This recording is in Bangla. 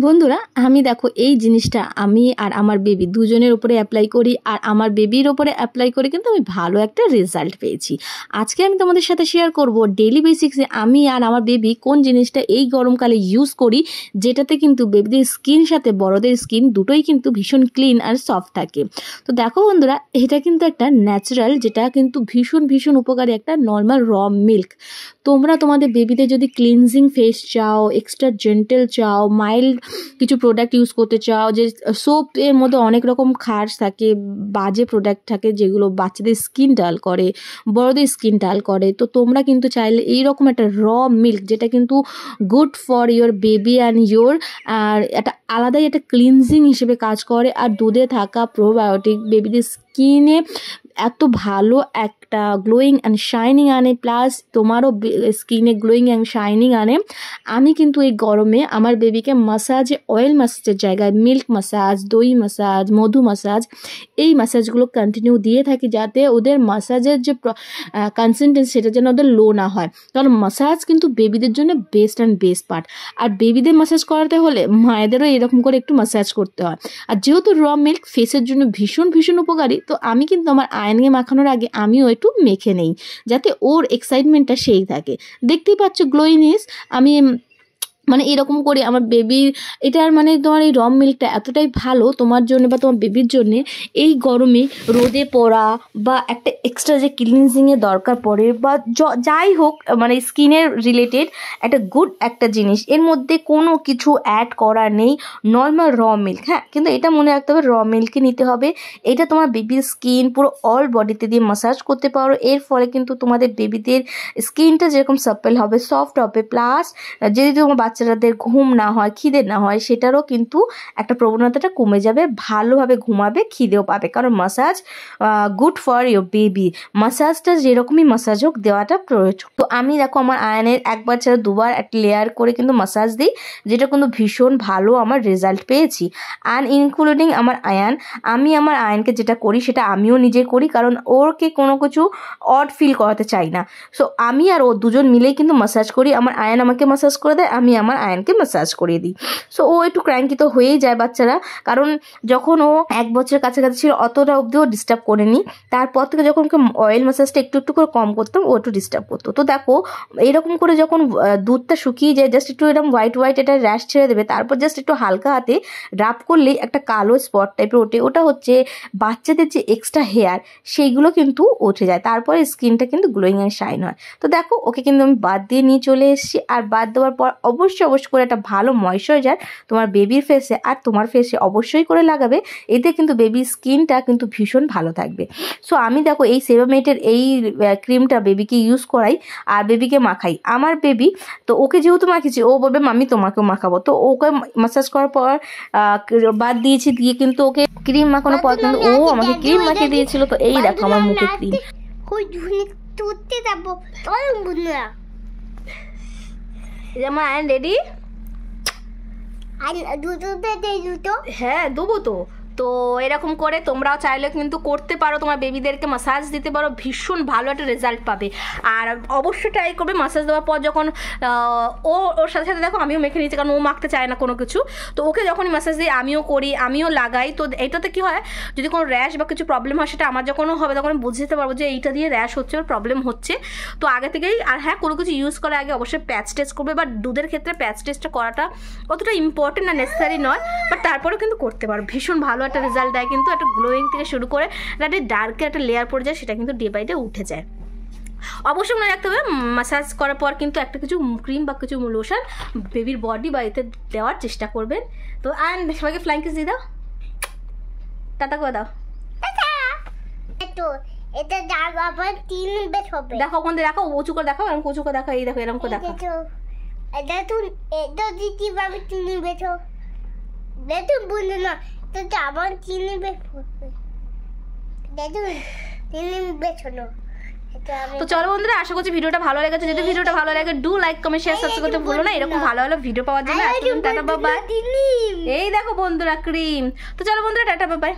বন্ধুরা আমি দেখো এই জিনিসটা আমি আর আমার বেবি দুজনের উপরে অ্যাপ্লাই করি আর আমার বেবির উপরে অ্যাপ্লাই করে কিন্তু আমি ভালো একটা রেজাল্ট পেয়েছি। আজকে আমি তোমাদের সাথে শেয়ার করব ডেইলি বেসিক্সে আমি আর আমার বেবি কোন জিনিসটা এই গরমকালে ইউজ করি, যেটাতে কিন্তু বেবিদের স্কিন সাথে বড়দের স্কিন দুটোই কিন্তু ভীষণ ক্লিন আর সফট থাকে। তো দেখো বন্ধুরা, এটা কিন্তু একটা ন্যাচারাল, যেটা কিন্তু ভীষণ ভীষণ উপকারী একটা নর্মাল র মিল্ক। তোমরা তোমাদের বেবিতে যদি ক্লিনজিং ফেস চাও, এক্সট্রা জেন্টেল চাও, মাইল্ড কিছু প্রোডাক্ট ইউজ করতে চাও, যে সোপ এর মধ্যে অনেক রকম খার্স থাকে, বাজে প্রোডাক্ট থাকে যেগুলো বাচ্চাদের স্কিন ডাল করে, বড়দের স্কিন ডাল করে, তো তোমরা কিন্তু চাইলে এইরকম একটা র মিল্ক, যেটা কিন্তু good for your baby and your, আর একটা আলাদাই একটা ক্লিনজিং হিসেবে কাজ করে। আর দুধে থাকা প্রোবায়োটিক বেবিদের স্কিনে এত ভালো একটা গ্লোয়িং অ্যান্ড শাইনিং আনে, প্লাস তোমারও স্কিনে গ্লোয়িং অ্যান্ড শাইনিং আনে। আমি কিন্তু এই গরমে আমার বেবিকে মাসাজে, অয়েল মাসাজের জায়গায় মিল্ক মাসাজ, দই মাসাজ, মধু মাসাজ, এই মাসাজগুলো কন্টিনিউ দিয়ে থাকি, যাতে ওদের মাসাজের যে কনসিস্টেন্সি সেটা যেন ওদের লো না হয়। কারণ মাসাজ কিন্তু বেবিদের জন্য বেস্ট অ্যান্ড বেস্ট পার্ট। আর বেবিদের মাসাজ করাতে হলে মায়েদেরও এরকম করে একটু মাসাজ করতে হয়। আর যেহেতু র মিল্ক ফেসের জন্য ভীষণ ভীষণ উপকারী, তো আমি কিন্তু আমার আয়নকে মাখানোর আগে আমিও একটু মেখে নেই, যাতে ওর এক্সাইটমেন্টটা সেই থাকে। দেখতেই পাচ্ছ গ্লোইনেস, আমি মানে এরকম করে আমার বেবির, এটার মানে তোমার এই র মিল্কটা এতটাই ভালো তোমার জন্য বা তোমার বেবির জন্য। এই গরমে রোদে পড়া বা একটা এক্সট্রা যে ক্লিনজিংয়ের দরকার পড়ে বা যাই হোক, মানে স্কিনের রিলেটেড একটা গুড একটা জিনিস, এর মধ্যে কোনো কিছু অ্যাড করা নেই, নর্মাল র মিল্ক। হ্যাঁ, কিন্তু এটা মনে রাখতে হবে, র মিল্কই নিতে হবে। এটা তোমার বেবির স্কিন পুরো অল বডিতে দিয়ে মাসাজ করতে পারো। এর ফলে কিন্তু তোমাদের বেবিদের স্কিনটা যেরকম সাপেল হবে, সফট হবে, প্লাস যদি তোমার বাচ্চাদের ঘুম না হয়, খিদে না হয়, সেটারও কিন্তু একটা প্রবণতাটা কমে যাবে, ভালোভাবে ঘুমাবে, খিদেও পাবে। কারণ massage good for your baby, মাসাজটা যেরকমই মাসাজ হোক দেওয়াটা প্রয়োজন। তো আমি দেখো আমার আয়নের একবার ছাড়া দুবার একটা লেয়ার করে কিন্তু মাসাজ দিই, যেটা কিন্তু ভীষণ ভালো আমার রেজাল্ট পেয়েছি। অ্যান্ড ইনক্লুডিং আমার আয়ান, আমি আমার আয়নকে যেটা করি সেটা আমিও নিজে করি, কারণ ওরকে কোনো কিছু অড ফিল করাতে চাই না। সো আমি আর ও দুজন মিলেই কিন্তু মাসাজ করি। আমার আয়ন আমাকে মাসাজ করে দেয়, আমি আমার আয়নকে মাসাজ করিয়ে দিই। সো ও একটু ক্র্যাঙ্কি তো হয়েই যায় বাচ্চারা, কারণ যখন ও 1 বছরের কাছাকাছি ছিল অতটা অবধিও ডিস্টার্ব করেনি। তারপর থেকে যখন অয়েল মাসাজটা একটু একটু করে কম করতাম, ও একটু ডিস্টার্ব করতো। তো দেখো এইরকম করে যখন দুধটা শুকিয়ে যায়, জাস্ট একটু এরকম হোয়াইট হোয়াইট এটা র্যাশ ছেড়ে দেবে, তারপর জাস্ট একটু হালকা হাতে রাব করলেই একটা কালো স্পট টাইপের ওঠে। ওটা হচ্ছে বাচ্চাদের যে এক্সট্রা হেয়ার, সেইগুলো কিন্তু উঠে যায়, তারপরে স্কিনটা কিন্তু গ্লোয়িং অ্যান্ড শাইন হয়। তো দেখো ওকে কিন্তু আমি বাদ দিয়ে নিয়ে চলে এসেছি। আর বাদ দেওয়ার পর অবশ্যই করে একটা ভালো ময়শ্চারাইজার তোমার বেবির ফেসে আর তোমার ফেসে অবশ্যই করে লাগাবে, এতে কিন্তু বেবির স্কিনটা কিন্তু ভীষণ ভালো থাকবে। সো আমি দেখো এই সেবামেটের এই ক্রিমটা বেবিকে ইউজ করাই আর বেবিকে মাখাই। আমার বেবি তো ওকে যেহেতু মাখিয়েছি, ও বলবে মামি তোমাকেও মাখাবো। তো ওকে মাসাজ করার পর বাদ দিয়েছি, দিয়ে কিন্তু ওকে ক্রিম মাখানোর পর কিন্তু ও আমাকে ক্রিম মাখিয়ে দিয়েছিল। তো এই দেখো আমার মুখে ক্রিম। আমার আয়ন রেডি? হ্যাঁ দেবো তো। তো এরকম করে তোমরাও চাইলে কিন্তু করতে পারো, তোমার বেবিদেরকে মাসাজ দিতে পারো, ভীষণ ভালো একটা রেজাল্ট পাবে। আর অবশ্যই ট্রাই করবে মাসাজ দেওয়ার পর, যখন ওর সাথে সাথে দেখো আমিও মেখে নিচ্ছি, কারণ ও মাখতে চায় না কোনো কিছু। তো ওকে যখনই মাসাজ দিই আমিও করি, আমিও লাগাই। তো এটাতে কি হয়, যদি কোনো র্যাশ বা কিছু প্রবলেম হয়, সেটা আমার যখন হবে তখন আমি বুঝতে পারবো যে এইটা দিয়ে র্যাশ হচ্ছে, ওর প্রবলেম হচ্ছে। তো আগে থেকেই, আর হ্যাঁ কোনো কিছু ইউজ করার আগে অবশ্যই প্যাচ টেস্ট করবে, বা দুধের ক্ষেত্রে প্যাচ টেস্টটা করাটা অতটা ইম্পর্টেন্ট না, নেসেসারি নয়, বাট তারপরেও কিন্তু করতে পারো। ভীষণ ভালো একটা রেজাল্ট দেয় কিন্তু, একটা গ্লোয়িং থেকে শুরু করে একটা ডার্কের একটা লেয়ার পড়ে যায়, সেটা কিন্তু ডে বাই ডে উঠে যায়। অবশ্যই মনে রাখতে হবে মাসাজ করার পর কিন্তু একটা কিছু ক্রিম বা কিছু লোশন বেবির বডি বা এতে দেওয়ার চেষ্টা করবেন। তো অ্যান্ড সবাইকে ফ্লাইং কিস দিয়ে দাও, টাটা করে দাও। দেখো ওখান থেকে দেখো, উঁচু করে দেখো, এরকম উঁচু করে দেখো, এই দেখো এরকম করে দেখো। তো চলো বন্ধুরা, আশা করছি ভিডিওটা ভালো লেগেছে। যদি ভিডিওটা ভালো লাগে do like, comment, share, subscribe করতে ভুলো না। এরকম ভালো ভালো ভিডিও পাওয়ার জন্য টাটা বাই বাই। এই দেখো বন্ধুরা ক্রিম। তো চলো বন্ধুরা, টাটা বাই বাই।